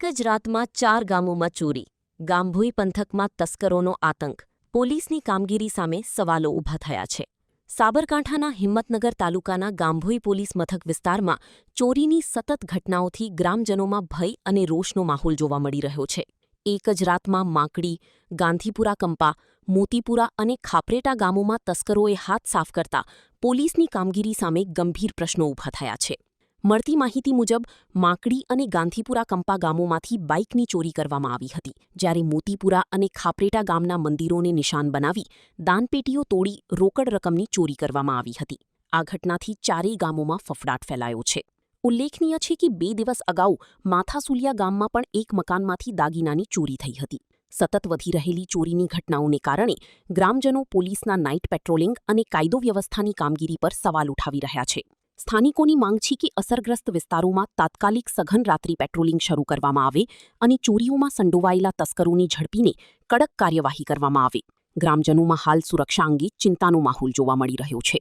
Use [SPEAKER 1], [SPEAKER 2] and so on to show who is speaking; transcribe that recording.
[SPEAKER 1] એક જ રાતમાં 4 ગામોમાં ચોરી, ગામભોઈ પંથકમાં તસ્કરોનો આતંક, પોલીસની કામગીરી સામે સવાલો ઊભા થયા છે. સાબરકાંઠાના હિંમતનગર તાલુકાના ગામભોઈ પોલીસ મથક વિસ્તારમાં ચોરીની સતત ઘટનાઓથી ગ્રામજનોમાં ભય અને રોષનો માહોલ જોવા મળી રહ્યો છે. એક જ રાતમાં માકડી, ગાંધીપુરા કંપા, મોતીપુરા અને ખાપરેટા ગામોમાં તસ્કરોએ હાથ સાફ કરતા પોલીસની કામગીરી સામે ગંભીર પ્રશ્નો ઊભા થયા છે. મળતી માહિતી મુજબ માકડી અને ગાંધીપુરા કંપા ગામોમાંથી બાઇકની ચોરી કરવામાં આવી હતી, જ્યારે મોતીપુરા અને ખાપરેટા ગામના મંદિરોને નિશાન બનાવી દાનપેટીઓ તોડી રોકડ રકમની ચોરી કરવામાં આવી હતી. આ ઘટનાથી ચારેય ગામોમાં ફફડાટ ફેલાયો છે. ઉલ્લેખનીય છે કે 2 દિવસ અગાઉ માથાસુલિયા ગામમાં પણ એક મકાનમાંથી દાગીનાની ચોરી થઈ હતી. સતત વધી રહેલી ચોરીની ઘટનાઓને કારણે ગ્રામજનો પોલીસના નાઇટ પેટ્રોલિંગ અને કાયદો વ્યવસ્થાની કામગીરી પર સવાલ ઉઠાવી રહ્યા છે. સ્થાનિકોની માંગ છે કે અસરગ્રસ્ત વિસ્તારોમાં તાત્કાલિક સઘન રાત્રિ પેટ્રોલિંગ શરૂ કરવામાં આવે અને ચોરીઓમાં સંડોવાયેલા તસ્કરોને ઝડપીને કડક કાર્યવાહી કરવામાં આવે. ગ્રામજનોમાં હાલ સુરક્ષા અંગે ચિંતાનો માહોલ જોવા મળી રહ્યો છે.